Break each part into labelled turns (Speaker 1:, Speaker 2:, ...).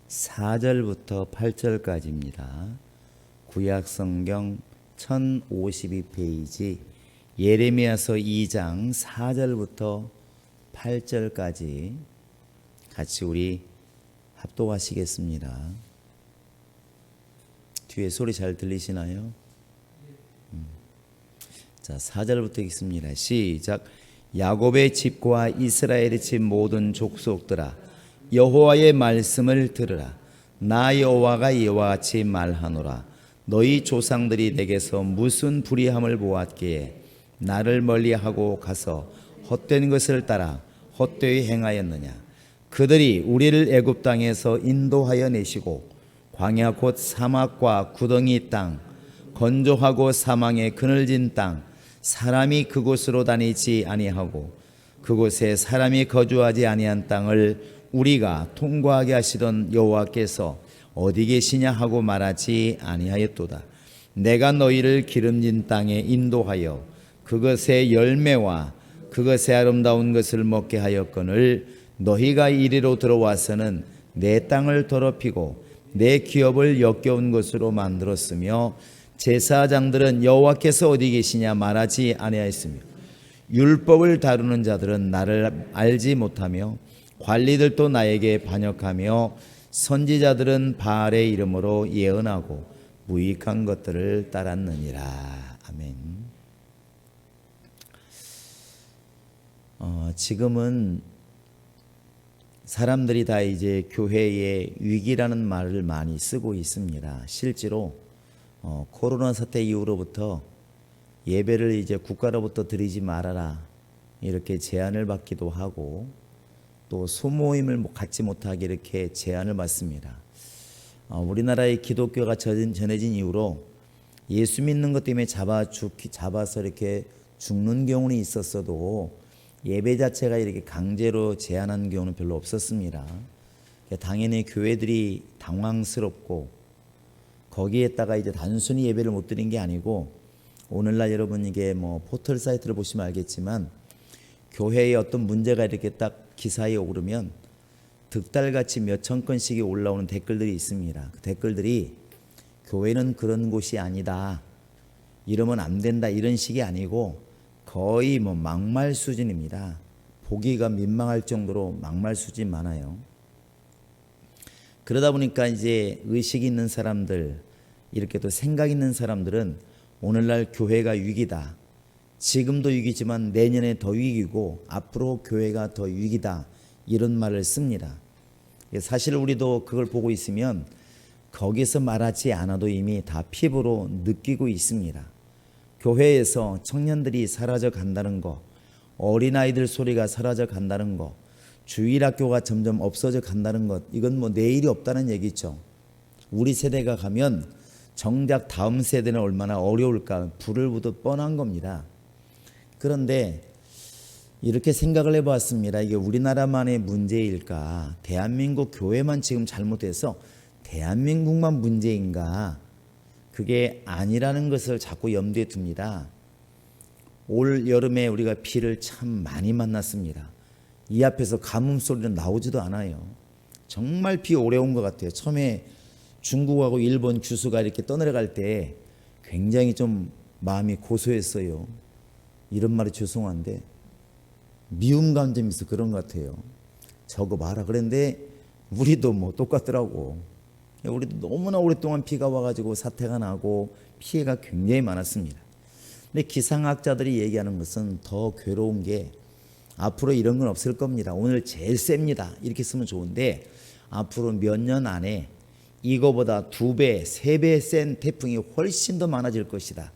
Speaker 1: 4절부터 8절까지입니다. 구약성경 1052페이지 예레미야서 2장 4절부터 8절까지 같이 우리 합독하시겠습니다. 뒤에 소리 잘 들리시나요? 자, 4절부터 읽습니다. 시작. 야곱의 집과 이스라엘의 집 모든 족속들아, 여호와의 말씀을 들으라. 나 여호와가 이와 같이 말하노라. 너희 조상들이 내게서 무슨 불의함을 보았기에 나를 멀리하고 가서 헛된 것을 따라 헛되이 행하였느냐. 그들이 우리를 애굽 땅에서 인도하여 내시고 광야 곧 사막과 구덩이 땅, 건조하고 사망의 그늘진 땅, 사람이 그곳으로 다니지 아니하고 그곳에 사람이 거주하지 아니한 땅을 우리가 통과하게 하시던 여호와께서 어디 계시냐 하고 말하지 아니하였도다. 내가 너희를 기름진 땅에 인도하여 그것의 열매와 그것의 아름다운 것을 먹게 하였거늘 너희가 이리로 들어와서는 내 땅을 더럽히고 내 기업을 역겨운 것으로 만들었으며 제사장들은 여호와께서 어디 계시냐 말하지 아니하였으며 율법을 다루는 자들은 나를 알지 못하며 관리들도 나에게 반역하며 선지자들은 바알의 이름으로 예언하고 무익한 것들을 따랐느니라. 아멘. 지금은 사람들이 다 이제 교회의 위기라는 말을 많이 쓰고 있습니다. 실제로 코로나 사태 이후로부터 예배를 이제 국가로부터 드리지 말아라 이렇게 제한을 받기도 하고 또 소모임을 갖지 못하게 이렇게 제한을 받습니다. 우리나라의 기독교가 전해진 이후로 예수 믿는 것 때문에 잡아서 이렇게 죽는 경우는 있었어도 예배 자체가 이렇게 강제로 제한한 경우는 별로 없었습니다. 당연히 교회들이 당황스럽고 거기에다가 이제 단순히 예배를 못 드린 게 아니고 오늘날 여러분 이게 뭐 포털 사이트를 보시면 알겠지만 교회에 어떤 문제가 이렇게 딱 기사에 오르면 득달같이 몇천 건씩이 올라오는 댓글들이 있습니다. 그 댓글들이 교회는 그런 곳이 아니다, 이러면 안 된다, 이런 식이 아니고 거의 뭐 막말 수준입니다. 보기가 민망할 정도로 막말 수준이 많아요. 그러다 보니까 이제 의식 있는 사람들, 이렇게 또 생각 있는 사람들은 오늘날 교회가 위기다, 지금도 위기지만 내년에 더 위기고 앞으로 교회가 더 위기다, 이런 말을 씁니다. 사실 우리도 그걸 보고 있으면 거기서 말하지 않아도 이미 다 피부로 느끼고 있습니다. 교회에서 청년들이 사라져 간다는 거, 어린아이들 소리가 사라져 간다는 거, 주일학교가 점점 없어져 간다는 것, 이건 뭐 내일이 없다는 얘기죠. 우리 세대가 가면 정작 다음 세대는 얼마나 어려울까 불을 보듯 뻔한 겁니다. 그런데 이렇게 생각을 해봤습니다. 이게 우리나라만의 문제일까? 대한민국 교회만 지금 잘못해서 대한민국만 문제인가? 그게 아니라는 것을 자꾸 염두에 둡니다. 올 여름에 우리가 비를 참 많이 만났습니다. 이 앞에서 가뭄 소리는 나오지도 않아요. 정말 비 오래 온 것 같아요. 처음에 중국하고 일본 규수가 이렇게 떠내려갈 때 굉장히 좀 마음이 고소했어요. 이런 말이 죄송한데 미움 감정이 있어 그런 것 같아요. 저거 봐라 그랬는데 우리도 뭐 똑같더라고. 우리도 너무나 오랫동안 비가 와가지고 사태가 나고 피해가 굉장히 많았습니다. 근데 기상학자들이 얘기하는 것은 더 괴로운 게 앞으로 이런 건 없을 겁니다. 오늘 제일 셉니다, 이렇게 쓰면 좋은데 앞으로 몇 년 안에 이거보다 2배, 3배 센 태풍이 훨씬 더 많아질 것이다.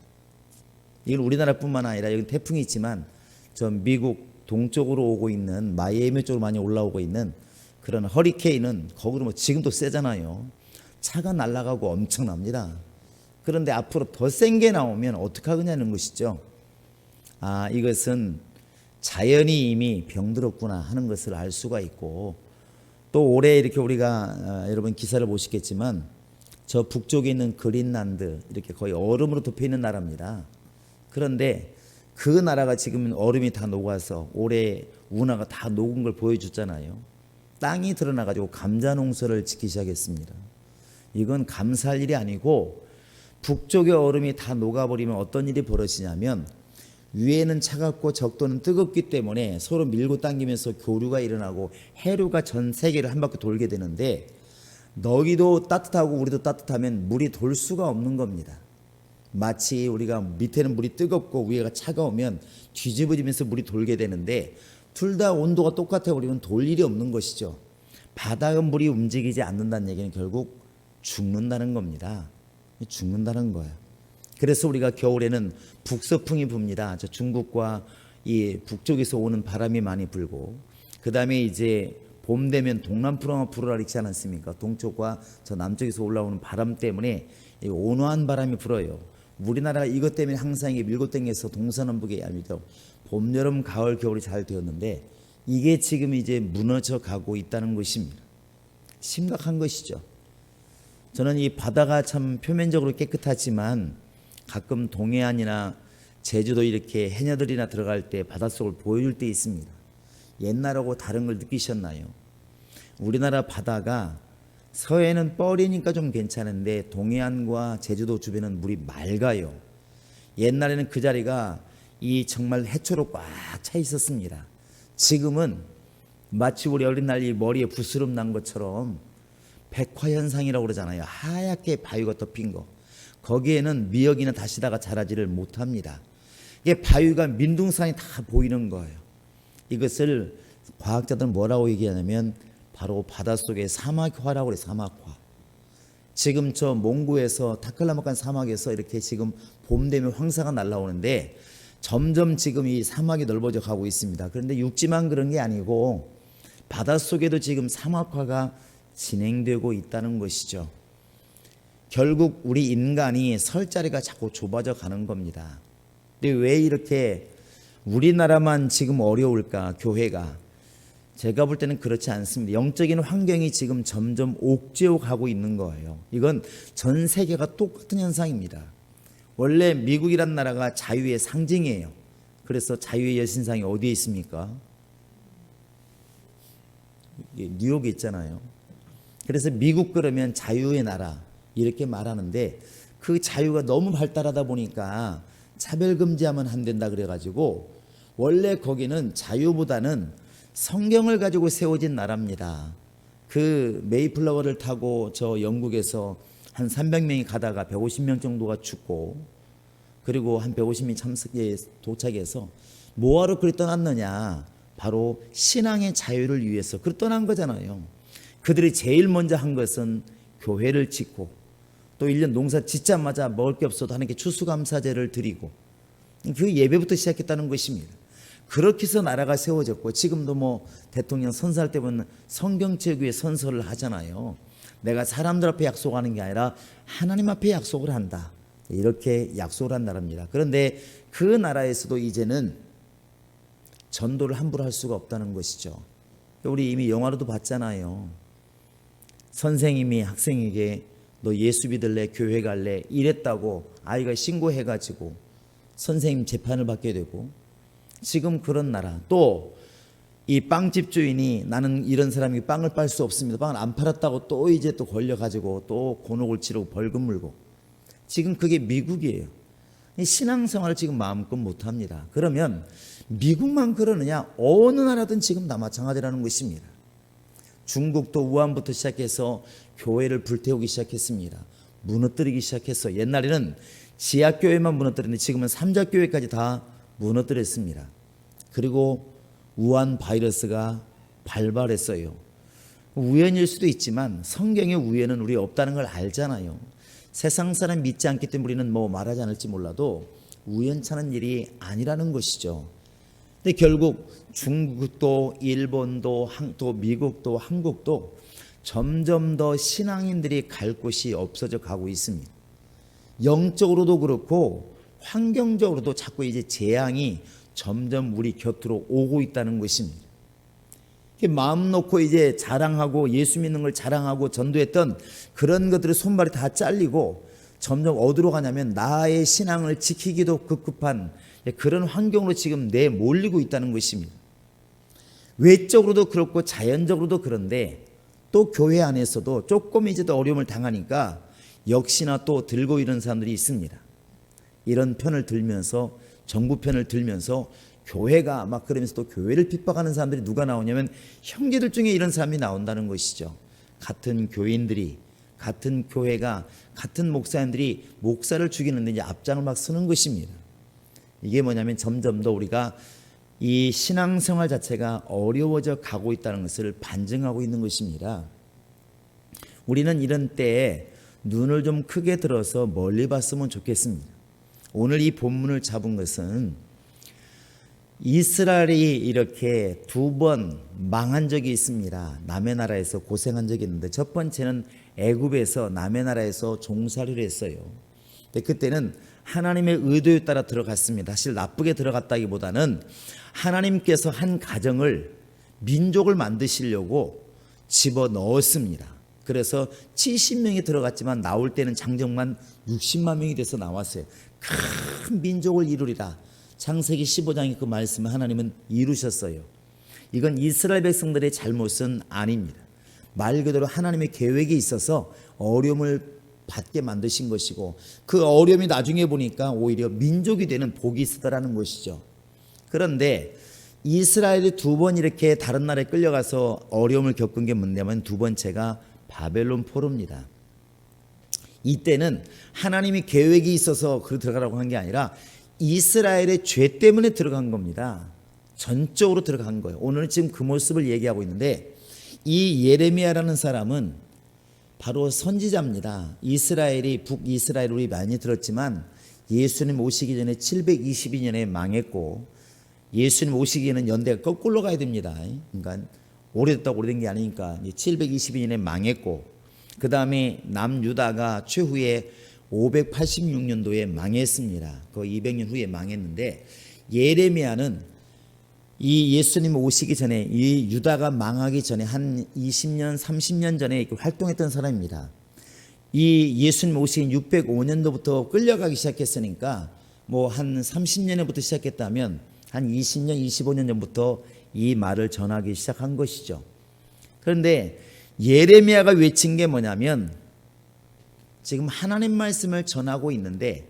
Speaker 1: 이건 우리나라뿐만 아니라 여기 태풍이 있지만 저 미국 동쪽으로 오고 있는 마이애미 쪽으로 많이 올라오고 있는 그런 허리케인은 거기로 뭐 지금도 세잖아요. 차가 날아가고 엄청납니다. 그런데 앞으로 더 센 게 나오면 어떡하겠냐는 것이죠. 이것은 자연이 이미 병들었구나 하는 것을 알 수가 있고, 또 올해 이렇게 우리가 여러분 기사를 보시겠지만 저 북쪽에 있는 그린란드, 이렇게 거의 얼음으로 덮여 있는 나라입니다. 그런데 그 나라가 지금 얼음이 다 녹아서 올해 운하가 다 녹은 걸 보여줬잖아요. 땅이 드러나가지고 감자 농사를 짓기 시작했습니다. 이건 감사할 일이 아니고 북쪽의 얼음이 다 녹아버리면 어떤 일이 벌어지냐면 위에는 차갑고 적도는 뜨겁기 때문에 서로 밀고 당기면서 교류가 일어나고 해류가 전 세계를 한 바퀴 돌게 되는데 너희도 따뜻하고 우리도 따뜻하면 물이 돌 수가 없는 겁니다. 마치 우리가 밑에는 물이 뜨겁고 위에가 차가우면 뒤집어지면서 물이 돌게 되는데 둘 다 온도가 똑같아 버리면 돌 일이 없는 것이죠. 바닥은 물이 움직이지 않는다는 얘기는 결국 죽는다는 겁니다. 죽는다는 거예요. 그래서 우리가 겨울에는 북서풍이 붑니다. 저 중국과 이 북쪽에서 오는 바람이 많이 불고 그 다음에 이제 봄 되면 동남풍이 불어일으키지 않습니까? 동쪽과 저 남쪽에서 올라오는 바람 때문에 온화한 바람이 불어요. 우리나라가 이것 때문에 항상 밀고 당겨서 동서남북의 아니죠. 봄, 여름, 가을, 겨울이 잘 되었는데 이게 지금 이제 무너져 가고 있다는 것입니다. 심각한 것이죠. 저는 이 바다가 참 표면적으로 깨끗하지만 가끔 동해안이나 제주도 이렇게 해녀들이나 들어갈 때 바닷속을 보여줄 때 있습니다. 옛날하고 다른 걸 느끼셨나요? 우리나라 바다가 서해는 뻘이니까 좀 괜찮은데 동해안과 제주도 주변은 물이 맑아요. 옛날에는 그 자리가 이 정말 해초로 꽉 차 있었습니다. 지금은 마치 우리 어린 날 이 머리에 부스럼 난 것처럼 백화현상이라고 그러잖아요. 하얗게 바위가 덮인 거. 거기에는 미역이나 다시다가 자라지를 못합니다. 이게 바위가 민둥산이 다 보이는 거예요. 이것을 과학자들은 뭐라고 얘기하냐면 바로 바닷속의 사막화라고 그래요. 사막화. 지금 저 몽고에서 타클라마칸 사막에서 이렇게 지금 봄 되면 황사가 날라오는데 점점 지금 이 사막이 넓어져 가고 있습니다. 그런데 육지만 그런 게 아니고 바닷속에도 지금 사막화가 진행되고 있다는 것이죠. 결국 우리 인간이 설 자리가 자꾸 좁아져 가는 겁니다. 근데 왜 이렇게 우리나라만 지금 어려울까? 교회가. 제가 볼 때는 그렇지 않습니다. 영적인 환경이 지금 점점 옥죄어 가고 있는 거예요. 이건 전 세계가 똑같은 현상입니다. 원래 미국이란 나라가 자유의 상징이에요. 그래서 자유의 여신상이 어디에 있습니까? 뉴욕에 있잖아요. 그래서 미국 그러면 자유의 나라 이렇게 말하는데 그 자유가 너무 발달하다 보니까 차별금지하면 안 된다 그래가지고 원래 거기는 자유보다는 성경을 가지고 세워진 나라입니다. 그 메이플라워를 타고 저 영국에서 한 300명이 가다가 150명 정도가 죽고 그리고 한 150명이 참석에 도착해서 뭐하러 그리 떠났느냐. 바로 신앙의 자유를 위해서 그리 떠난 거잖아요. 그들이 제일 먼저 한 것은 교회를 짓고 또 1년 농사 짓자마자 먹을 게 없어도 하나님께 추수감사제를 드리고 그 예배부터 시작했다는 것입니다. 그렇게 해서 나라가 세워졌고 지금도 뭐 대통령 선서할 때 보면 성경책위에 선서를 하잖아요. 내가 사람들 앞에 약속하는 게 아니라 하나님 앞에 약속을 한다. 이렇게 약속을 한 나라입니다. 그런데 그 나라에서도 이제는 전도를 함부로 할 수가 없다는 것이죠. 우리 이미 영화로도 봤잖아요. 선생님이 학생에게 너 예수 믿을래? 교회 갈래? 이랬다고 아이가 신고해가지고 선생님 재판을 받게 되고 지금 그런 나라. 또 이 빵집 주인이 나는 이런 사람이 빵을 빨 수 없습니다. 빵을 안 팔았다고 또 이제 또 걸려가지고 또 곤혹을 치르고 벌금 물고 지금 그게 미국이에요. 신앙생활을 지금 마음껏 못합니다. 그러면 미국만 그러느냐? 어느 나라든 지금 다 마찬가지라는 것입니다. 중국도 우한부터 시작해서 교회를 불태우기 시작했습니다. 무너뜨리기 시작했어. 옛날에는 지하교회만 무너뜨렸는데 지금은 삼자교회까지 다 무너뜨렸습니다. 그리고 우한 바이러스가 발발했어요. 우연일 수도 있지만 성경의 우연은 우리 없다는 걸 알잖아요. 세상 사람 믿지 않기 때문에 우리는 뭐 말하지 않을지 몰라도 우연찮은 일이 아니라는 것이죠. 근데 결국 중국도 일본도 또 미국도 한국도 점점 더 신앙인들이 갈 곳이 없어져 가고 있습니다. 영적으로도 그렇고 환경적으로도 자꾸 이제 재앙이 점점 우리 곁으로 오고 있다는 것입니다. 마음 놓고 이제 자랑하고 예수 믿는 걸 자랑하고 전도했던 그런 것들의 손발이 다 잘리고 점점 어디로 가냐면 나의 신앙을 지키기도 급급한 그런 환경으로 지금 내몰리고 있다는 것입니다. 외적으로도 그렇고 자연적으로도 그런데 또 교회 안에서도 조금 이제 더 어려움을 당하니까 역시나 또 들고 이런 사람들이 있습니다. 이런 편을 들면서 정부 편을 들면서 교회가 막 그러면서 또 교회를 핍박하는 사람들이 누가 나오냐면 형제들 중에 이런 사람이 나온다는 것이죠. 같은 교인들이 같은 교회가 같은 목사님들이 목사를 죽이는데 이제 앞장을 막 서는 것입니다. 이게 뭐냐면 점점 더 우리가 이 신앙생활 자체가 어려워져 가고 있다는 것을 반증하고 있는 것입니다. 우리는 이런 때에 눈을 좀 크게 들어서 멀리 봤으면 좋겠습니다. 오늘 이 본문을 잡은 것은 이스라엘이 이렇게 두 번 망한 적이 있습니다. 남의 나라에서 고생한 적이 있는데 첫 번째는 애굽에서 남의 나라에서 종살이를 했어요. 근데 그때는 하나님의 의도에 따라 들어갔습니다. 사실 나쁘게 들어갔다기보다는 하나님께서 한 가정을 민족을 만드시려고 집어넣었습니다. 그래서 70명이 들어갔지만 나올 때는 장정만 60만 명이 돼서 나왔어요. 큰 민족을 이루리라. 창세기 15장의 그 말씀을 하나님은 이루셨어요. 이건 이스라엘 백성들의 잘못은 아닙니다. 말 그대로 하나님의 계획이 있어서 어려움을 받게 만드신 것이고 그 어려움이 나중에 보니까 오히려 민족이 되는 복이 있었다라는 것이죠. 그런데 이스라엘이 두 번 이렇게 다른 나라에 끌려가서 어려움을 겪은 게 뭐냐면 두 번째가 바벨론 포로입니다. 이때는 하나님이 계획이 있어서 그로 들어가라고 한 게 아니라 이스라엘의 죄 때문에 들어간 겁니다. 전적으로 들어간 거예요. 오늘은 지금 그 모습을 얘기하고 있는데 이 예레미야라는 사람은 바로 선지자입니다. 이스라엘이 북이스라엘 우리 많이 들었지만 예수님 오시기 전에 722년에 망했고 예수님 오시기 전에는 연대가 거꾸로 가야 됩니다. 그러니까 오래됐다고 오래된 게 아니니까 722년에 망했고 그 다음에 남유다가 최후에 586년도에 망했습니다. 그 200년 후에 망했는데 예레미야는 이 예수님 오시기 전에 이 유다가 망하기 전에 한 20년 30년 전에 활동했던 사람입니다. 이 예수님 오시기 605년도부터 끌려가기 시작했으니까 뭐 한 30년에부터 시작했다면 한 20년 25년 전부터 이 말을 전하기 시작한 것이죠. 그런데 예레미야가 외친 게 뭐냐면 지금 하나님 말씀을 전하고 있는데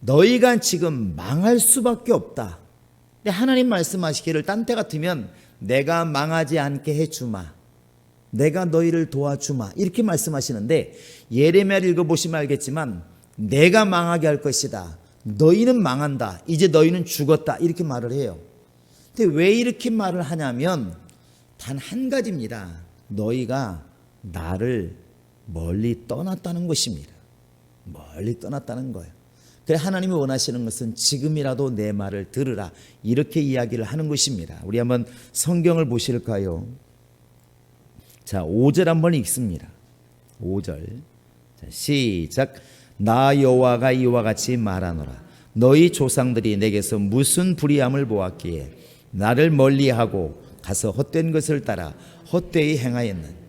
Speaker 1: 너희가 지금 망할 수밖에 없다. 근데 하나님 말씀하시기를 딴 때 같으면 내가 망하지 않게 해주마. 내가 너희를 도와주마. 이렇게 말씀하시는데 예레미야를 읽어보시면 알겠지만 내가 망하게 할 것이다. 너희는 망한다. 이제 너희는 죽었다. 이렇게 말을 해요. 근데 왜 이렇게 말을 하냐면 단 한 가지입니다. 너희가 나를 멀리 떠났다는 것입니다. 멀리 떠났다는 거예요. 그래 하나님이 원하시는 것은 지금이라도 내 말을 들으라. 이렇게 이야기를 하는 것입니다. 우리 한번 성경을 보실까요? 자, 5절 한번 읽습니다. 5절. 자, 시작. 나 여호와가 이와 같이 말하노라. 너희 조상들이 내게서 무슨 불의함을 보았기에 나를 멀리하고 가서 헛된 것을 따라 헛되이 행하였느냐.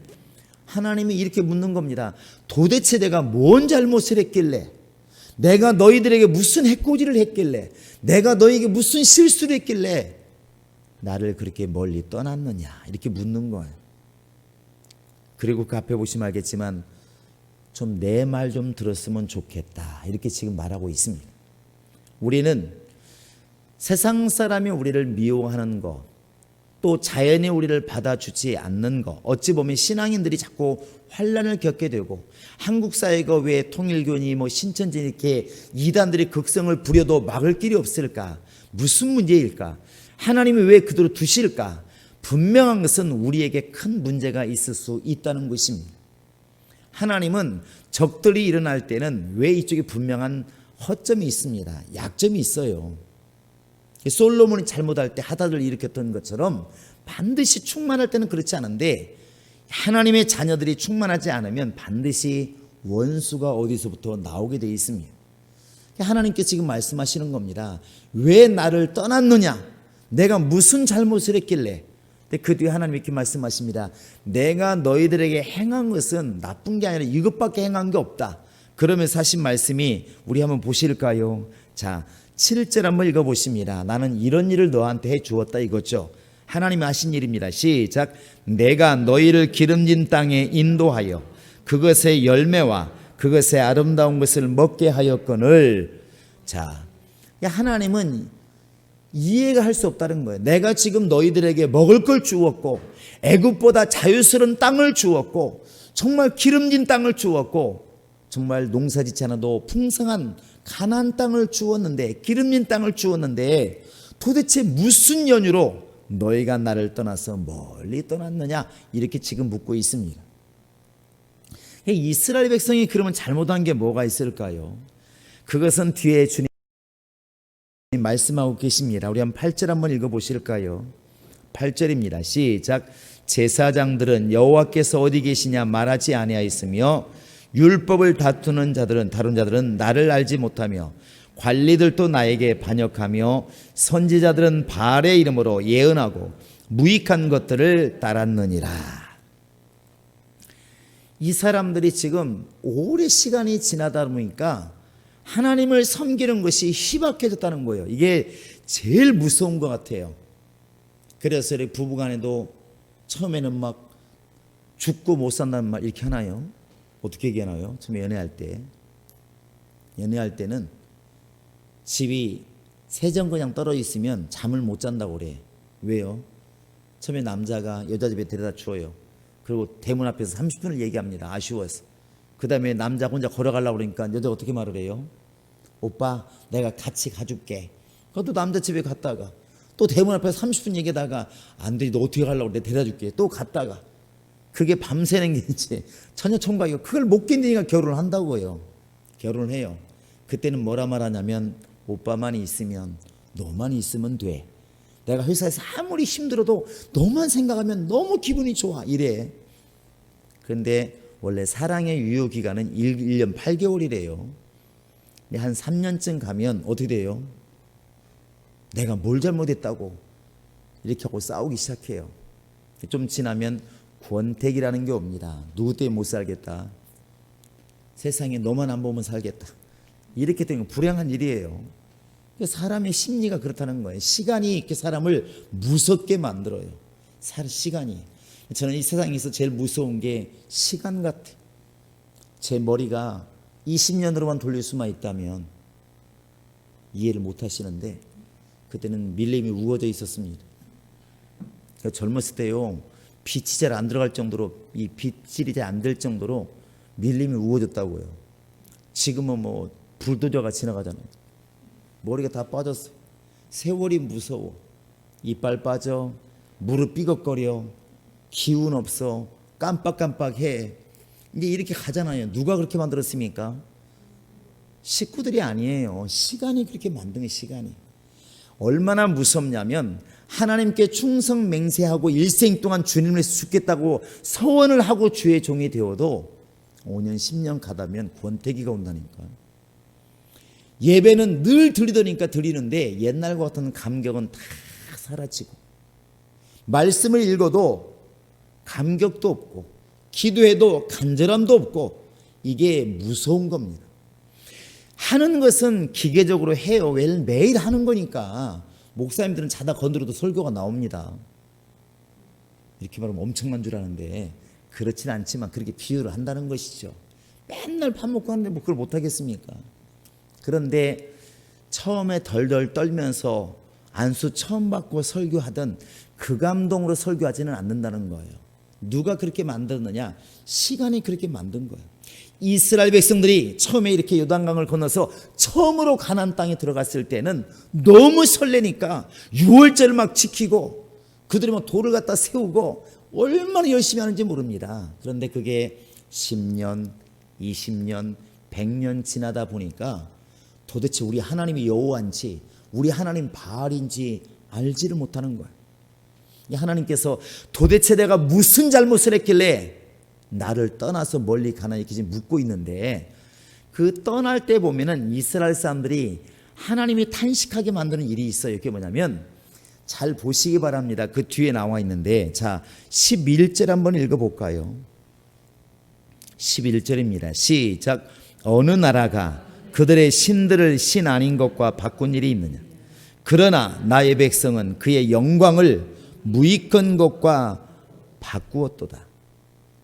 Speaker 1: 하나님이 이렇게 묻는 겁니다. 도대체 내가 뭔 잘못을 했길래, 내가 너희들에게 무슨 해코지를 했길래, 내가 너희에게 무슨 실수를 했길래 나를 그렇게 멀리 떠났느냐, 이렇게 묻는 거예요. 그리고 그 앞에 보시면 알겠지만 좀 내 말 좀 들었으면 좋겠다, 이렇게 지금 말하고 있습니다. 우리는 세상 사람이 우리를 미워하는 거, 또 자연이 우리를 받아주지 않는 거, 어찌 보면 신앙인들이 자꾸 환난을 겪게 되고 한국 사회가 왜 통일교니 뭐 신천지 이렇게 이단들이 극성을 부려도 막을 길이 없을까? 무슨 문제일까? 하나님이 왜 그대로 두실까? 분명한 것은 우리에게 큰 문제가 있을 수 있다는 것입니다. 하나님은 적들이 일어날 때는 왜 이쪽에 분명한 허점이 있습니다. 약점이 있어요. 솔로몬이 잘못할 때 하닷을 일으켰던 것처럼 반드시 충만할 때는 그렇지 않은데 하나님의 자녀들이 충만하지 않으면 반드시 원수가 어디서부터 나오게 되어 있습니다. 하나님께 지금 말씀하시는 겁니다. 왜 나를 떠났느냐? 내가 무슨 잘못을 했길래? 그 뒤에 하나님 이렇게 말씀하십니다. 내가 너희들에게 행한 것은 나쁜 게 아니라 이것밖에 행한 게 없다. 그러면서 하신 말씀이 우리 한번 보실까요? 자, 7절 한번 읽어보십니다. 나는 이런 일을 너한테 해 주었다 이거죠. 하나님이 하신 일입니다. 시작. 내가 너희를 기름진 땅에 인도하여 그것의 열매와 그것의 아름다운 것을 먹게 하였거늘. 자, 하나님은 이해가 할 수 없다는 거예요. 내가 지금 너희들에게 먹을 걸 주었고 애굽보다 자유스러운 땅을 주었고 정말 기름진 땅을 주었고 정말 농사짓지 않아도 풍성한 가나안 땅을 주었는데, 기름진 땅을 주었는데 도대체 무슨 연유로 너희가 나를 떠나서 멀리 떠났느냐, 이렇게 지금 묻고 있습니다. 이스라엘 백성이 그러면 잘못한 게 뭐가 있을까요? 그것은 뒤에 주님 말씀하고 계십니다. 우리 한번 8절 한번 읽어보실까요? 8절입니다. 시작. 제사장들은 여호와께서 어디 계시냐 말하지 아니하였으며 율법을 다루는 자들은 나를 알지 못하며 관리들도 나에게 반역하며 선지자들은 바알의 이름으로 예언하고 무익한 것들을 따랐느니라. 이 사람들이 지금 오래 시간이 지나다 보니까 하나님을 섬기는 것이 희박해졌다는 거예요. 이게 제일 무서운 것 같아요. 그래서 부부간에도 처음에는 막 죽고 못 산다는 말 이렇게 하나요? 어떻게 얘기하나요? 처음에 연애할 때는 집이 세정거장 떨어져 있으면 잠을 못 잔다고 그래. 왜요? 처음에 남자가 여자 집에 데려다 주어요. 그리고 대문 앞에서 30분을 얘기합니다. 아쉬워서. 그 다음에 남자 혼자 걸어가려고 그러니까 여자가 어떻게 말을 해요? 오빠 내가 같이 가줄게. 그것도 남자 집에 갔다가 또 대문 앞에서 30분 얘기하다가 안 돼, 너 어떻게 가려고 그래, 데려다 줄게. 또 갔다가 그게 밤새는 게 이제 처녀 총각이고 그걸 못 견디니까 결혼을 한다고요. 결혼을 해요. 그때는 뭐라 말하냐면 오빠만 있으면, 너만 있으면 돼. 내가 회사에서 아무리 힘들어도 너만 생각하면 너무 기분이 좋아, 이래. 그런데 원래 사랑의 유효기간은 1년 8개월이래요. 한 3년쯤 가면 어떻게 돼요? 내가 뭘 잘못했다고 이렇게 하고 싸우기 시작해요. 좀 지나면 권태기라는 게 옵니다. 누구 때문에 못 살겠다, 세상에 너만 안 보면 살겠다, 이렇게 되면 불행한 일이에요. 사람의 심리가 그렇다는 거예요. 시간이 이렇게 사람을 무섭게 만들어요. 시간이. 저는 이 세상에서 제일 무서운 게 시간 같아요. 제 머리가 20년으로만 돌릴 수만 있다면 이해를 못 하시는데 그때는 밀림이 우거져 있었습니다. 젊었을 때요, 빛이 잘 안 들어갈 정도로, 이 빗질이 잘 안 될 정도로 밀림이 우거졌다고요. 지금은 뭐 불도저가 지나가잖아요. 머리가 다 빠졌어요. 세월이 무서워. 이빨 빠져, 무릎 삐걱거려, 기운 없어, 깜빡깜빡해. 이제 이렇게 가잖아요. 누가 그렇게 만들었습니까? 식구들이 아니에요. 시간이 그렇게 만든 거예요. 시간이. 얼마나 무섭냐면 하나님께 충성 맹세하고 일생 동안 주님을 위해서 죽겠다고 서원을 하고 주의 종이 되어도 5년 10년 가다면 권태기가 온다니까. 예배는 늘 드리더니까 드리는데 옛날과 같은 감격은 다 사라지고, 말씀을 읽어도 감격도 없고, 기도해도 간절함도 없고, 이게 무서운 겁니다. 하는 것은 기계적으로 해요. 매일 하는 거니까. 목사님들은 자다 건드려도 설교가 나옵니다. 이렇게 말하면 엄청난 줄 아는데 그렇진 않지만 그렇게 비유를 한다는 것이죠. 맨날 밥 먹고 하는데 뭐 그걸 못하겠습니까? 그런데 처음에 덜덜 떨면서 안수 처음 받고 설교하던 그 감동으로 설교하지는 않는다는 거예요. 누가 그렇게 만들었느냐? 시간이 그렇게 만든 거예요. 이스라엘 백성들이 처음에 이렇게 요단강을 건너서 처음으로 가나안 땅에 들어갔을 때는 너무 설레니까 유월절을 막 지키고 그들이 막 돌을 갖다 세우고 얼마나 열심히 하는지 모릅니다. 그런데 그게 10년, 20년, 100년 지나다 보니까 도대체 우리 하나님이 여호와인지 우리 하나님 바알인지 알지를 못하는 거예요. 하나님께서 도대체 내가 무슨 잘못을 했길래 나를 떠나서 멀리 가나 이렇게 지금 묻고 있는데, 그 떠날 때 보면은 이스라엘 사람들이 하나님이 탄식하게 만드는 일이 있어요. 그게 뭐냐면, 잘 보시기 바랍니다. 그 뒤에 나와 있는데, 자 11절 한번 읽어볼까요? 11절입니다. 시작. 어느 나라가 그들의 신들을 신 아닌 것과 바꾼 일이 있느냐? 그러나 나의 백성은 그의 영광을 무익한 것과 바꾸었도다.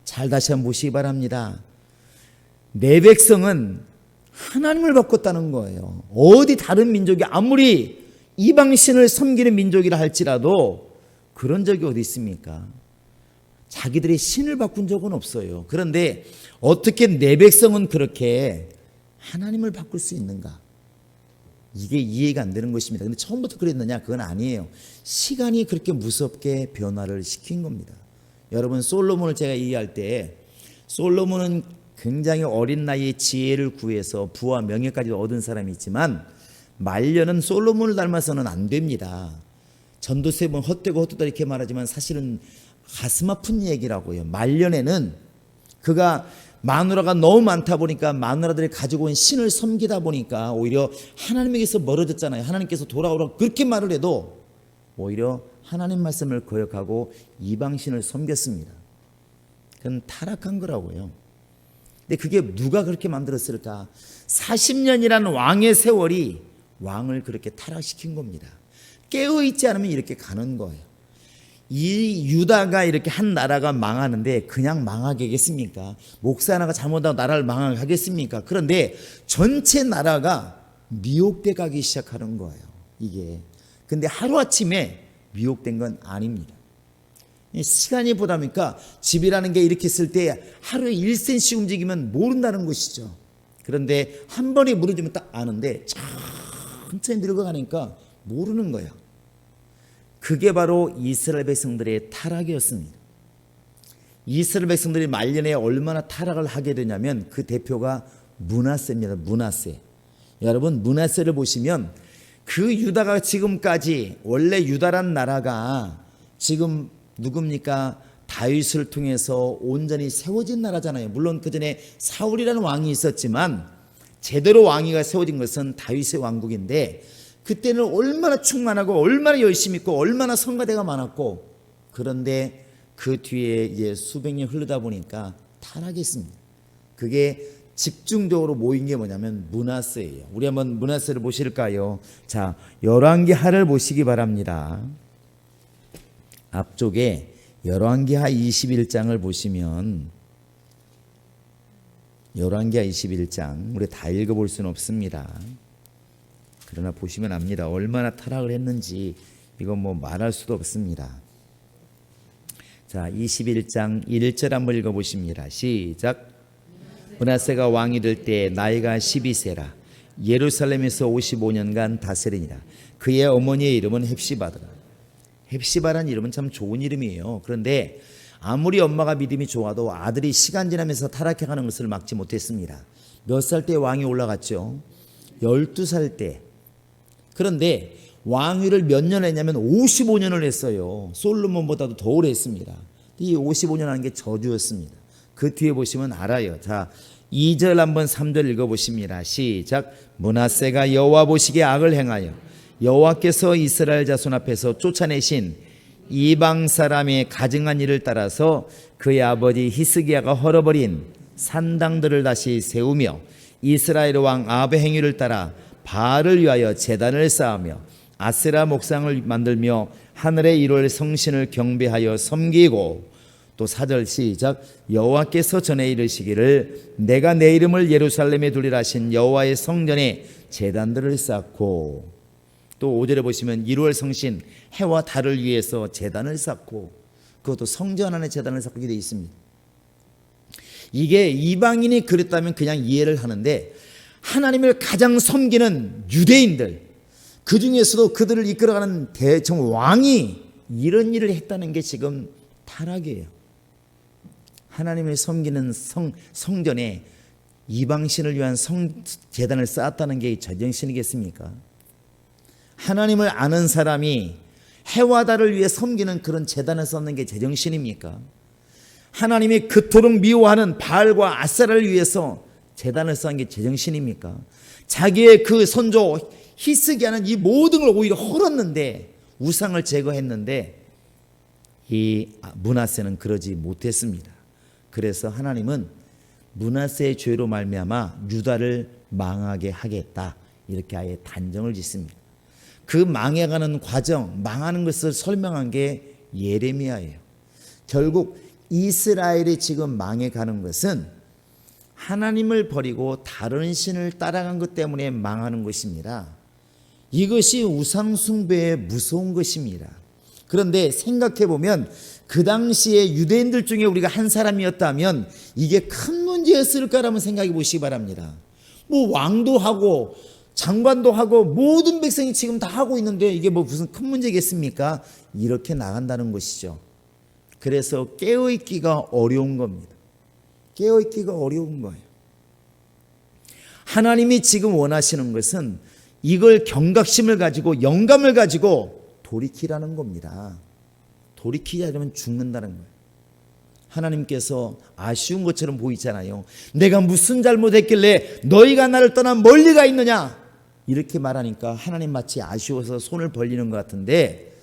Speaker 1: 잘 다시 한번 보시기 바랍니다. 내 백성은 하나님을 바꿨다는 거예요. 어디 다른 민족이 아무리 이방신을 섬기는 민족이라 할지라도 그런 적이 어디 있습니까? 자기들의 신을 바꾼 적은 없어요. 그런데 어떻게 내 백성은 그렇게 하나님을 바꿀 수 있는가? 이게 이해가 안 되는 것입니다. 근데 처음부터 그랬느냐? 그건 아니에요. 시간이 그렇게 무섭게 변화를 시킨 겁니다. 여러분, 솔로몬을 제가 얘기할 때 솔로몬은 굉장히 어린 나이에 지혜를 구해서 부와 명예까지 얻은 사람이 있지만 말년은 솔로몬을 닮아서는 안 됩니다. 전도서에 헛되고 헛되다 이렇게 말하지만 사실은 가슴 아픈 얘기라고요. 말년에는 그가 마누라가 너무 많다 보니까 마누라들이 가지고 온 신을 섬기다 보니까 오히려 하나님에게서 멀어졌잖아요. 하나님께서 돌아오라고 그렇게 말을 해도 오히려 하나님 말씀을 거역하고 이방신을 섬겼습니다. 그건 타락한 거라고요. 근데 그게 누가 그렇게 만들었을까? 40년이라는 왕의 세월이 왕을 그렇게 타락시킨 겁니다. 깨어있지 않으면 이렇게 가는 거예요. 이 유다가 이렇게 한 나라가 망하는데 그냥 망하게 하겠습니까? 목사 하나가 잘못하고 나라를 망하게 하겠습니까? 그런데 전체 나라가 미혹돼 가기 시작하는 거예요. 이게. 근데 하루아침에 미혹된 건 아닙니다. 시간이 보다 보니까 집이라는 게 이렇게 있을 때 하루에 1cm 움직이면 모른다는 것이죠. 그런데 한 번에 무너지면 딱 아는데 천천히 늙어가니까 모르는 거예요. 그게 바로 이스라엘 백성들의 타락이었습니다. 이스라엘 백성들이 말년에 얼마나 타락을 하게 되냐면 그 대표가 므낫세입니다. 므낫세. 여러분, 므낫세를 보시면 그 유다가 지금까지 원래 유다란 나라가 지금 누굽니까? 다윗을 통해서 온전히 세워진 나라잖아요. 물론 그 전에 사울이라는 왕이 있었지만 제대로 왕위가 세워진 것은 다윗의 왕국인데 그때는 얼마나 충만하고 얼마나 열심히 있고 얼마나 성가대가 많았고 그런데 그 뒤에 이제 수백 년 흐르다 보니까 타락했습니다. 그게 집중적으로 모인 게 뭐냐면 므낫세예요. 우리 한번 므낫세를 보실까요? 자, 열왕기하를 보시기 바랍니다. 앞쪽에 열왕기하 21장을 보시면 열왕기하 21장 우리 다 읽어볼 수는 없습니다. 그러나 보시면 압니다. 얼마나 타락을 했는지 이건 뭐 말할 수도 없습니다. 자, 21장 1절 한번 읽어보십니다. 시작. 므낫세가 왕이 될 때 나이가 12세라 예루살렘에서 55년간 다스리니라. 그의 어머니의 이름은 헵시바더라. 헵시바라는 이름은 참 좋은 이름이에요. 그런데 아무리 엄마가 믿음이 좋아도 아들이 시간 지나면서 타락해가는 것을 막지 못했습니다. 몇 살 때 왕이 올라갔죠? 12살 때. 그런데 왕위를 몇 년 했냐면 55년을 했어요. 솔로몬보다도 더 오래 했습니다. 이 55년 하는 게 저주였습니다. 그 뒤에 보시면 알아요. 자, 2절 한번 3절 읽어보십니다. 시작. 므낫세가 여호와 보시기에 악을 행하여 여호와께서 이스라엘 자손 앞에서 쫓아내신 이방 사람의 가증한 일을 따라서 그의 아버지 히스기야가 헐어버린 산당들을 다시 세우며 이스라엘 왕 아합의 행위를 따라 바알을 위하여 제단을 쌓으며 아세라 목상을 만들며 하늘의 이룰 성신을 경배하여 섬기고 또 4절 시작. 여호와께서 전에 이르시기를 내가 내 이름을 예루살렘에 두리라 하신 여호와의 성전에 제단들을 쌓고 또 5절에 보시면 이루얼 성신 해와 달을 위해서 제단을 쌓고 그것도 성전 안에 제단을 쌓게 되어 있습니다. 이게 이방인이 그랬다면 그냥 이해를 하는데 하나님을 가장 섬기는 유대인들 그 중에서도 그들을 이끌어가는 대청 왕이 이런 일을 했다는 게 지금 타락이에요. 하나님을 섬기는 성전에 이방신을 위한 제단을 쌓았다는 게 제정신이겠습니까? 하나님을 아는 사람이 해와 달을 위해 섬기는 그런 제단을 쌓는 게 제정신입니까? 하나님이 그토록 미워하는 바알과 아세라를 위해서 제단을 쌓은 게 제정신입니까? 자기의 그 선조 히스기야는 이 모든 걸 오히려 헐었는데 우상을 제거했는데 이 므낫세는 그러지 못했습니다. 그래서 하나님은 므낫세의 죄로 말미암아 유다를 망하게 하겠다 이렇게 아예 단정을 짓습니다. 그 망해가는 과정, 망하는 것을 설명한 게 예레미야예요. 결국 이스라엘이 지금 망해가는 것은 하나님을 버리고 다른 신을 따라간 것 때문에 망하는 것입니다. 이것이 우상숭배의 무서운 것입니다. 그런데 생각해보면 그 당시에 유대인들 중에 우리가 한 사람이었다면 이게 큰 문제였을까라는 생각해 보시기 바랍니다. 뭐 왕도 하고 장관도 하고 모든 백성이 지금 다 하고 있는데 이게 뭐 무슨 큰 문제겠습니까? 이렇게 나간다는 것이죠. 그래서 깨어있기가 어려운 겁니다. 깨어있기가 어려운 거예요. 하나님이 지금 원하시는 것은 이걸 경각심을 가지고 영감을 가지고 돌이키라는 겁니다. 돌이키지 않으면 죽는다는 거예요. 하나님께서 아쉬운 것처럼 보이잖아요. 내가 무슨 잘못했길래 너희가 나를 떠나 멀리 가 있느냐 이렇게 말하니까 하나님 마치 아쉬워서 손을 벌리는 것 같은데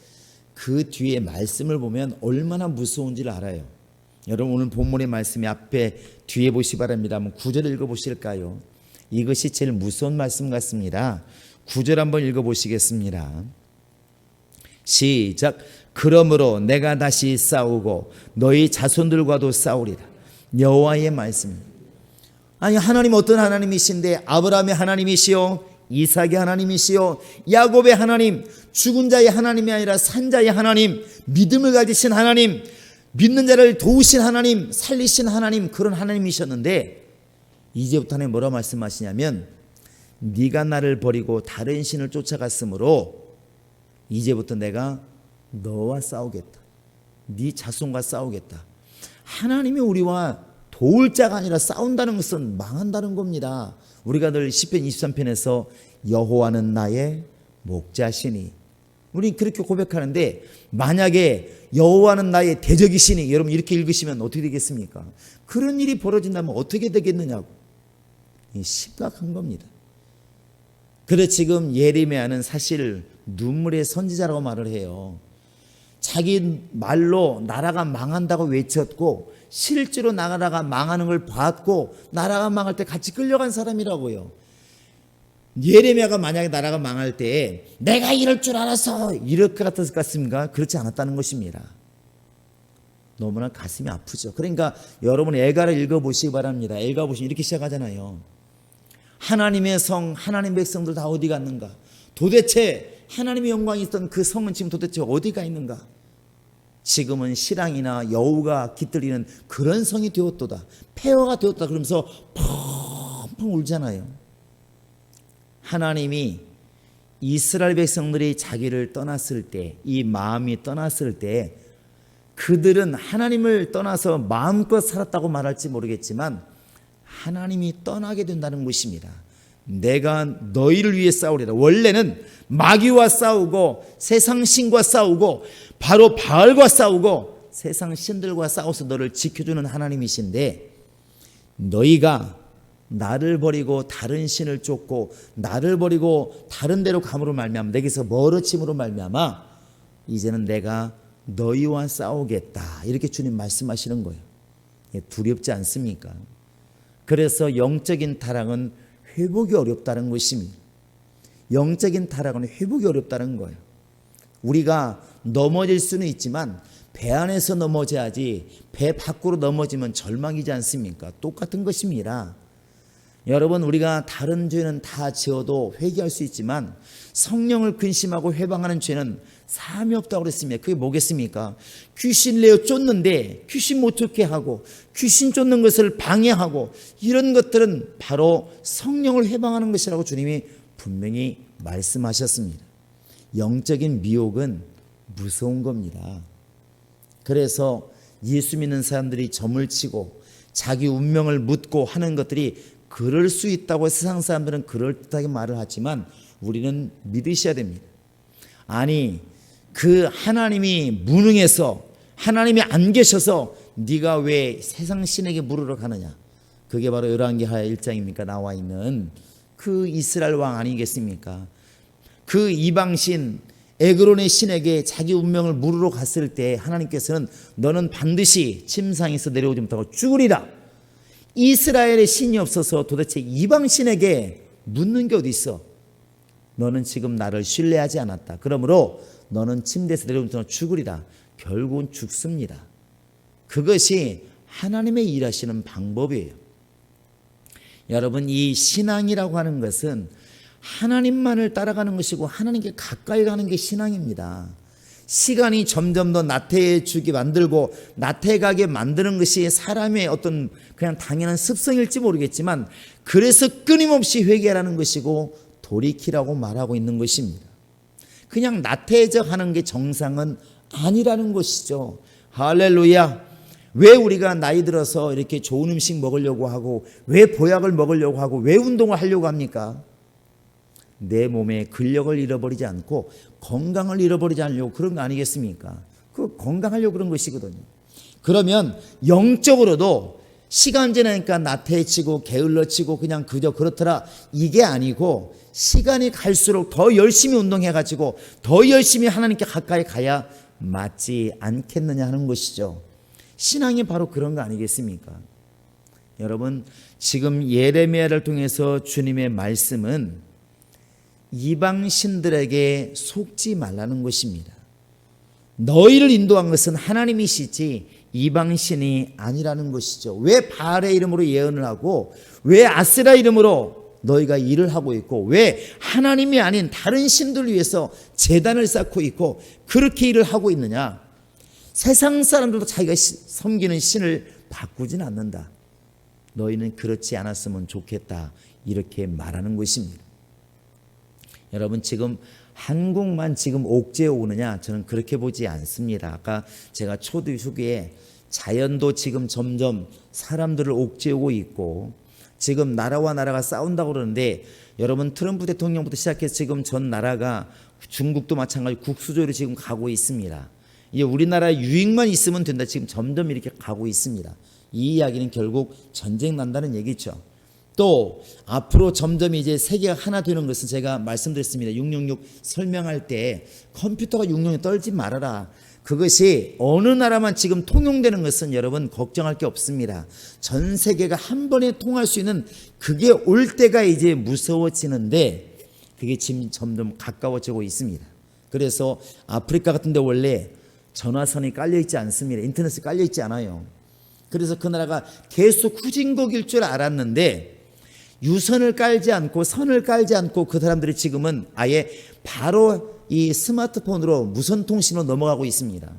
Speaker 1: 그 뒤에 말씀을 보면 얼마나 무서운지를 알아요. 여러분 오늘 본문의 말씀이 앞에 뒤에 보시기 바랍니다. 한번 9절 읽어보실까요? 이것이 제일 무서운 말씀 같습니다. 9절 한번 읽어보시겠습니다. 시작. 그러므로 내가 다시 싸우고 너희 자손들과도 싸우리라. 여호와의 말씀입니다. 아니 하나님 어떤 하나님이신데 아브라함의 하나님이시요 이삭의 하나님이시요 야곱의 하나님, 죽은 자의 하나님이 아니라 산 자의 하나님, 믿음을 가지신 하나님, 믿는 자를 도우신 하나님, 살리신 하나님, 그런 하나님이셨는데 이제부터 하나님 뭐라 말씀하시냐면 네가 나를 버리고 다른 신을 쫓아갔으므로 이제부터 내가 너와 싸우겠다. 네 자손과 싸우겠다. 하나님이 우리와 도울 자가 아니라 싸운다는 것은 망한다는 겁니다. 우리가 늘 시편 23편에서 여호와는 나의 목자시니 우리 그렇게 고백하는데 만약에 여호와는 나의 대적이시니 여러분 이렇게 읽으시면 어떻게 되겠습니까? 그런 일이 벌어진다면 어떻게 되겠느냐고. 심각한 겁니다. 그래 지금 예레미야는 사실 눈물의 선지자라고 말을 해요. 자기 말로 나라가 망한다고 외쳤고 실제로 나라가 망하는 걸 봤고 나라가 망할 때 같이 끌려간 사람이라고요. 예레미야가 만약에 나라가 망할 때 내가 이럴 줄 알아서 이럴 것 같았습니까? 그렇지 않았다는 것입니다. 너무나 가슴이 아프죠. 그러니까 여러분 엘가를 읽어보시기 바랍니다. 엘가 보시면 이렇게 시작하잖아요. 하나님의 성, 하나님 백성들 다 어디 갔는가? 도대체 하나님의 영광이 있던 그 성은 지금 도대체 어디가 있는가? 지금은 실랑이나 여우가 깃들이는 그런 성이 되었도다. 폐허가 되었다. 그러면서 펑펑 울잖아요. 하나님이 이스라엘 백성들이 자기를 떠났을 때, 이 마음이 떠났을 때 그들은 하나님을 떠나서 마음껏 살았다고 말할지 모르겠지만 하나님이 떠나게 된다는 것입니다. 내가 너희를 위해 싸우리라. 원래는 마귀와 싸우고 세상 신과 싸우고 바로 바알과 싸우고 세상 신들과 싸워서 너를 지켜주는 하나님이신데 너희가 나를 버리고 다른 신을 쫓고 나를 버리고 다른 데로 감으로 말미암아 내게서 멀어짐으로 말미암아 이제는 내가 너희와 싸우겠다. 이렇게 주님 말씀하시는 거예요. 두렵지 않습니까? 그래서 영적인 타락은 회복이 어렵다는 것입니다. 영적인 타락은 회복이 어렵다는 거예요. 우리가 넘어질 수는 있지만 배 안에서 넘어져야지 배 밖으로 넘어지면 절망이지 않습니까? 똑같은 것입니다. 여러분 우리가 다른 죄는 다 지어도 회개할 수 있지만 성령을 근심하고 회방하는 죄는 사함이 없다고 그랬습니다. 그게 뭐겠습니까? 귀신 내어 쫓는데 귀신 못 쫓게 하고 귀신 쫓는 것을 방해하고 이런 것들은 바로 성령을 회방하는 것이라고 주님이 분명히 말씀하셨습니다. 영적인 미혹은 무서운 겁니다. 그래서 예수 믿는 사람들이 점을 치고 자기 운명을 묻고 하는 것들이 그럴 수 있다고 세상 사람들은 그럴듯하게 말을 하지만 우리는 믿으셔야 됩니다. 아니 그 하나님이 무능해서 하나님이 안 계셔서 네가 왜 세상 신에게 물으러 가느냐. 그게 바로 열왕기하 1장입니까? 나와 있는 그 이스라엘 왕 아니겠습니까? 그 이방신 에그론의 신에게 자기 운명을 물으러 갔을 때 하나님께서는 너는 반드시 침상에서 내려오지 못하고 죽으리라. 이스라엘의 신이 없어서 도대체 이방신에게 묻는 게 어디 있어? 너는 지금 나를 신뢰하지 않았다. 그러므로 너는 침대에서 내려오지 못하고 죽으리라. 결국은 죽습니다. 그것이 하나님의 일하시는 방법이에요. 여러분, 이 신앙이라고 하는 것은 하나님만을 따라가는 것이고 하나님께 가까이 가는 게 신앙입니다. 시간이 점점 더 나태해지게 만들고 나태해가게 만드는 것이 사람의 어떤 그냥 당연한 습성일지 모르겠지만, 그래서 끊임없이 회개하라는 것이고 돌이키라고 말하고 있는 것입니다. 그냥 나태해져 가는 게 정상은 아니라는 것이죠. 할렐루야. 왜 우리가 나이 들어서 이렇게 좋은 음식 먹으려고 하고, 왜 보약을 먹으려고 하고, 왜 운동을 하려고 합니까? 내 몸에 근력을 잃어버리지 않고 건강을 잃어버리지 않으려고 그런 거 아니겠습니까? 그 건강하려고 그런 것이거든요. 그러면 영적으로도 시간 지나니까 나태해지고 게을러지고 그냥 그저 그렇더라, 이게 아니고 시간이 갈수록 더 열심히 운동해가지고 더 열심히 하나님께 가까이 가야 맞지 않겠느냐 하는 것이죠. 신앙이 바로 그런 거 아니겠습니까? 여러분, 지금 예레미야를 통해서 주님의 말씀은 이방신들에게 속지 말라는 것입니다. 너희를 인도한 것은 하나님이시지 이방신이 아니라는 것이죠. 왜 바알의 이름으로 예언을 하고, 왜 아세라 이름으로 너희가 일을 하고 있고, 왜 하나님이 아닌 다른 신들을 위해서 제단을 쌓고 있고 그렇게 일을 하고 있느냐? 세상 사람들도 자기가 섬기는 신을 바꾸진 않는다. 너희는 그렇지 않았으면 좋겠다, 이렇게 말하는 것입니다. 여러분, 지금 한국만 지금 옥죄어 오느냐? 저는 그렇게 보지 않습니다. 아까 제가 초두수기에 자연도 지금 점점 사람들을 옥죄고 있고, 지금 나라와 나라가 싸운다고 그러는데, 여러분, 트럼프 대통령부터 시작해서 지금 전 나라가, 중국도 마찬가지 국수조로 지금 가고 있습니다. 이제 우리나라 유익만 있으면 된다, 지금 점점 이렇게 가고 있습니다. 이 이야기는 결국 전쟁 난다는 얘기죠. 또 앞으로 점점 이제 세계가 하나 되는 것은 제가 말씀드렸습니다. 666 설명할 때 컴퓨터가 666에 떨지 말아라. 그것이 어느 나라만 지금 통용되는 것은 여러분 걱정할 게 없습니다. 전 세계가 한 번에 통할 수 있는 그게 올 때가 이제 무서워지는데, 그게 지금 점점 가까워지고 있습니다. 그래서 아프리카 같은 데 원래 전화선이 깔려있지 않습니다. 인터넷이 깔려있지 않아요. 그래서 그 나라가 계속 후진국일 줄 알았는데, 유선을 깔지 않고 선을 깔지 않고 그 사람들이 지금은 아예 바로 이 스마트폰으로 무선 통신으로 넘어가고 있습니다.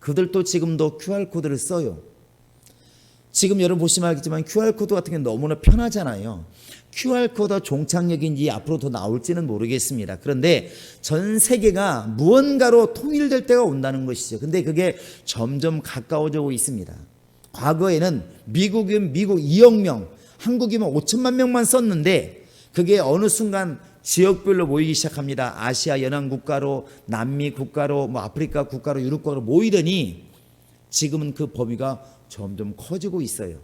Speaker 1: 그들도 지금도 QR코드를 써요. 지금 여러분 보시면 알겠지만 QR코드 같은 게 너무나 편하잖아요. QR코드가 종착역인지 앞으로 더 나올지는 모르겠습니다. 그런데 전 세계가 무언가로 통일될 때가 온다는 것이죠. 근데 그게 점점 가까워지고 있습니다. 과거에는 미국이면 미국 2억 명, 한국이면 5천만 명만 썼는데, 그게 어느 순간 지역별로 모이기 시작합니다. 아시아 연안 국가로, 남미 국가로, 아프리카 국가로, 유럽 국가로 모이더니 지금은 그 범위가 점점 커지고 있어요.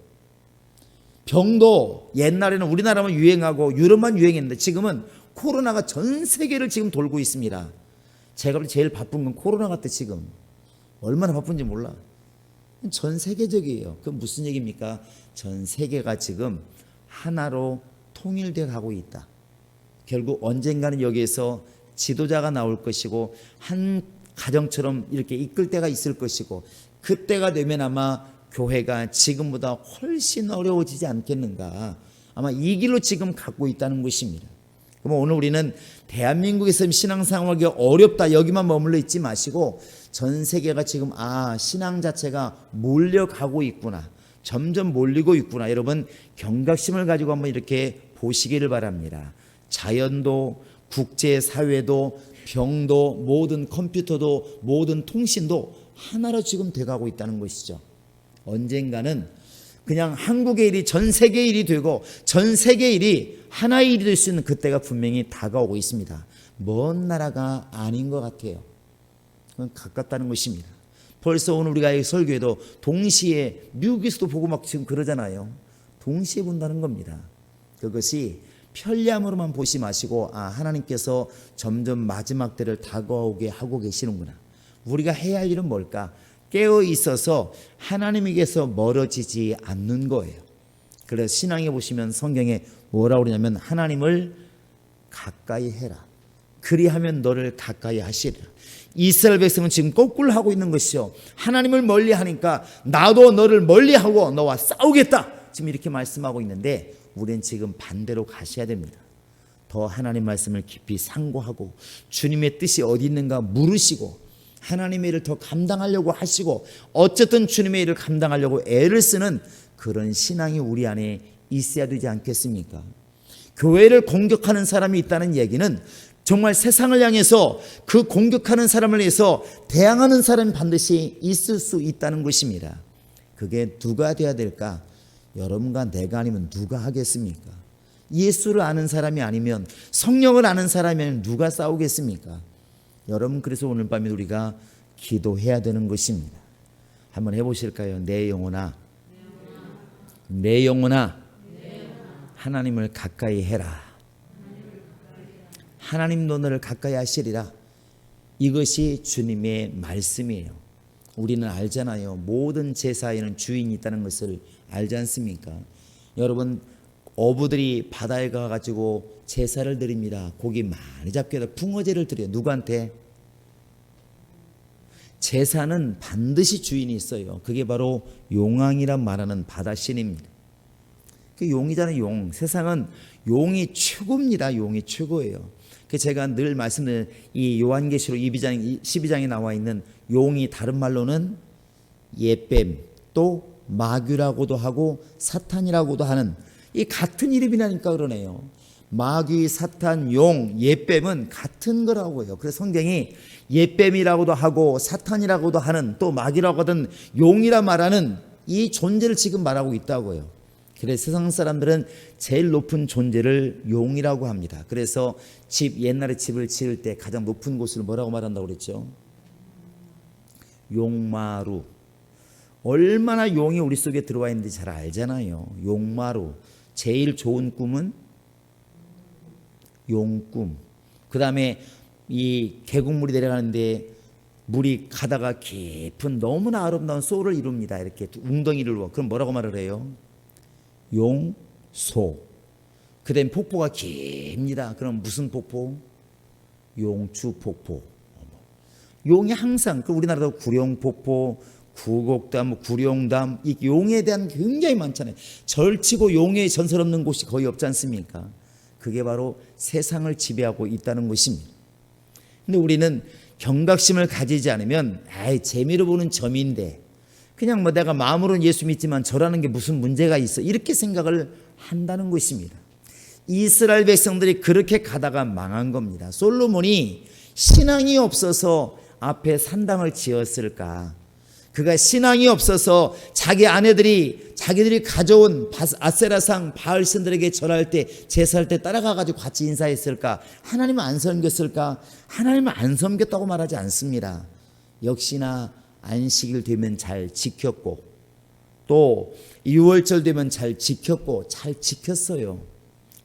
Speaker 1: 병도 옛날에는 우리나라만 유행하고 유럽만 유행했는데 지금은 코로나가 전 세계를 지금 돌고 있습니다. 제가 제일 바쁜 건 코로나 같아. 지금 얼마나 바쁜지 몰라. 전 세계적이에요. 그 무슨 얘기입니까? 전 세계가 지금 하나로 통일돼 가고 있다. 결국 언젠가는 여기에서 지도자가 나올 것이고 한 가정처럼 이렇게 이끌 때가 있을 것이고, 그때가 되면 아마 교회가 지금보다 훨씬 어려워지지 않겠는가. 아마 이 길로 지금 가고 있다는 것입니다. 그럼 오늘 우리는 대한민국에서 신앙생활하기 어렵다, 여기만 머물러 있지 마시고 전 세계가 지금 신앙 자체가 몰려가고 있구나, 점점 몰리고 있구나, 여러분 경각심을 가지고 한번 이렇게 보시기를 바랍니다. 자연도, 국제사회도, 병도, 모든 컴퓨터도, 모든 통신도 하나로 지금 돼가고 있다는 것이죠. 언젠가는 그냥 한국의 일이 전 세계의 일이 되고 전 세계의 일이 하나의 일이 될 수 있는 그때가 분명히 다가오고 있습니다. 먼 나라가 아닌 것 같아요. 그건 가깝다는 것입니다. 벌써 오늘 우리가 설교에도 동시에 미국에서도 보고 막 지금 그러잖아요. 동시에 본다는 겁니다. 그것이 편리함으로만 보시 마시고 하나님께서 점점 마지막 때를 다가오게 하고 계시는구나. 우리가 해야 할 일은 뭘까? 깨어 있어서 하나님에게서 멀어지지 않는 거예요. 그래서 신앙에 보시면 성경에 뭐라고 그러냐면 하나님을 가까이 해라. 그리하면 너를 가까이 하시리라. 이스라엘 백성은 지금 거꾸로 하고 있는 것이요. 하나님을 멀리하니까 나도 너를 멀리하고 너와 싸우겠다. 지금 이렇게 말씀하고 있는데 우리는 지금 반대로 가셔야 됩니다. 더 하나님 말씀을 깊이 상고하고 주님의 뜻이 어디 있는가 물으시고 하나님의 일을 더 감당하려고 하시고 어쨌든 주님의 일을 감당하려고 애를 쓰는 그런 신앙이 우리 안에 있어야 되지 않겠습니까? 교회를 공격하는 사람이 있다는 얘기는 정말 세상을 향해서 그 공격하는 사람을 위해서 대항하는 사람이 반드시 있을 수 있다는 것입니다. 그게 누가 돼야 될까? 여러분과 내가 아니면 누가 하겠습니까? 예수를 아는 사람이 아니면 성령을 아는 사람이면 누가 싸우겠습니까? 여러분, 그래서 오늘 밤에 우리가 기도해야 되는 것입니다. 한번 해보실까요? 내 영혼아, 내 영혼아, 하나님을 가까이 해라. 하나님도 너를 가까이 하시리라. 이것이 주님의 말씀이에요. 우리는 알잖아요. 모든 제사에는 주인이 있다는 것을 알지 않습니까? 여러분, 어부들이 바다에 가가지고 제사를 드립니다. 고기 많이 잡게 해서 붕어제를 드려요. 누구한테? 제사는 반드시 주인이 있어요. 그게 바로 용왕이란 말하는 바다신입니다. 그 용이잖아요. 용. 세상은 용이 최고입니다. 용이 최고예요. 그 제가 늘 말씀드린 이 요한계시록 12장에 나와 있는 용이 다른 말로는 예뱀 또 마귀라고도 하고 사탄이라고도 하는 이 같은 이름이라니까 그러네요. 마귀, 사탄, 용, 예뱀은 같은 거라고요. 그래서 성경이 예뱀이라고도 하고 사탄이라고도 하는 또 마귀라고 하든 용이라 말하는 이 존재를 지금 말하고 있다고요. 그래서 세상 사람들은 제일 높은 존재를 용이라고 합니다. 그래서 옛날에 집을 지을 때 가장 높은 곳을 뭐라고 말한다고 그랬죠? 용마루. 얼마나 용이 우리 속에 들어와 있는지 잘 알잖아요. 용마루. 제일 좋은 꿈은 용꿈. 그 다음에 이 계곡물이 내려가는데 물이 가다가 깊은 너무나 아름다운 소를 이룹니다. 이렇게 웅덩이를 이루어. 그럼 뭐라고 말을 해요? 용소. 그 다음에 폭포가 깁니다. 그럼 무슨 폭포? 용추폭포. 용이 항상 우리나라도 구룡폭포, 구곡담, 구룡담, 이 용에 대한 굉장히 많잖아요. 절치고 용의 전설 없는 곳이 거의 없지 않습니까? 그게 바로 세상을 지배하고 있다는 것입니다. 근데 우리는 경각심을 가지지 않으면 재미로 보는 점인데 그냥 내가 마음으로는 예수 믿지만 저라는 게 무슨 문제가 있어 이렇게 생각을 한다는 것입니다. 이스라엘 백성들이 그렇게 가다가 망한 겁니다. 솔로몬이 신앙이 없어서 앞에 산당을 지었을까? 그가 신앙이 없어서 자기 아내들이 자기들이 가져온 아세라상 바알신들에게 절할 때 제사할 때 따라가가지고 같이 인사했을까? 하나님은 안 섬겼을까? 하나님은 안 섬겼다고 말하지 않습니다. 역시나 안식일 되면 잘 지켰고 또 유월절 되면 잘 지켰고 잘 지켰어요.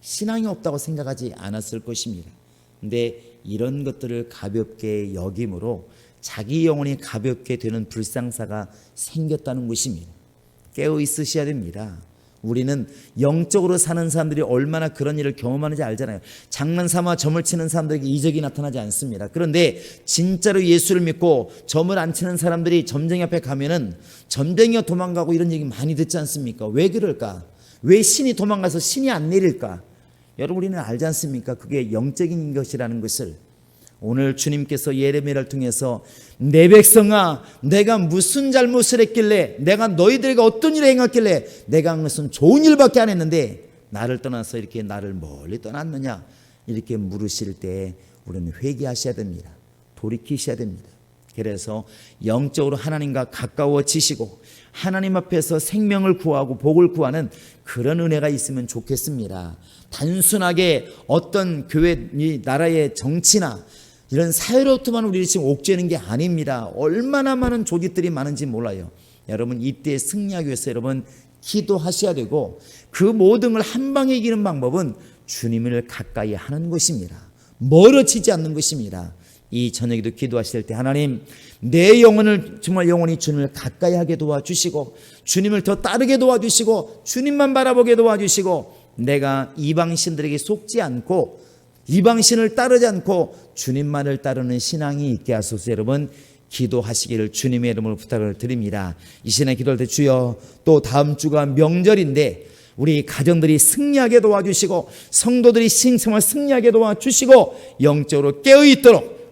Speaker 1: 신앙이 없다고 생각하지 않았을 것입니다. 근데 이런 것들을 가볍게 여김으로 자기 영혼이 가볍게 되는 불상사가 생겼다는 것입니다. 깨어 있으셔야 됩니다. 우리는 영적으로 사는 사람들이 얼마나 그런 일을 경험하는지 알잖아요. 장난삼아 점을 치는 사람들에게 이적이 나타나지 않습니다. 그런데 진짜로 예수를 믿고 점을 안 치는 사람들이 점쟁이 앞에 가면은 점쟁이가 도망가고 이런 얘기 많이 듣지 않습니까? 왜 그럴까? 왜 신이 도망가서 신이 안 내릴까? 여러분, 우리는 알지 않습니까? 그게 영적인 것이라는 것을. 오늘 주님께서 예레미야를 통해서 내 백성아, 내가 무슨 잘못을 했길래, 내가 너희들에게 어떤 일을 행했길래 내가 한 것은 좋은 일밖에 안 했는데 나를 떠나서 이렇게 나를 멀리 떠났느냐, 이렇게 물으실 때 우리는 회개하셔야 됩니다. 돌이키셔야 됩니다. 그래서 영적으로 하나님과 가까워지시고 하나님 앞에서 생명을 구하고 복을 구하는 그런 은혜가 있으면 좋겠습니다. 단순하게 어떤 교회, 이 나라의 정치나 이런 사회로부터만 우리를 지금 옥죄는 게 아닙니다. 얼마나 많은 조직들이 많은지 몰라요. 여러분, 이때 승리하기 위해서 여러분 기도하셔야 되고, 그 모든 걸 한 방에 이기는 방법은 주님을 가까이 하는 것입니다. 멀어지지 않는 것입니다. 이 저녁에도 기도하실 때 하나님, 내 영혼을 정말 영원히 주님을 가까이 하게 도와주시고 주님을 더 따르게 도와주시고 주님만 바라보게 도와주시고 내가 이방신들에게 속지 않고 이방신을 따르지 않고 주님만을 따르는 신앙이 있게 하소서. 여러분 기도하시기를 주님의 이름으로 부탁을 드립니다. 이 시간에 기도할 때 주여, 또 다음 주가 명절인데 우리 가정들이 승리하게 도와주시고 성도들이 신생활 승리하게 도와주시고 영적으로 깨어있도록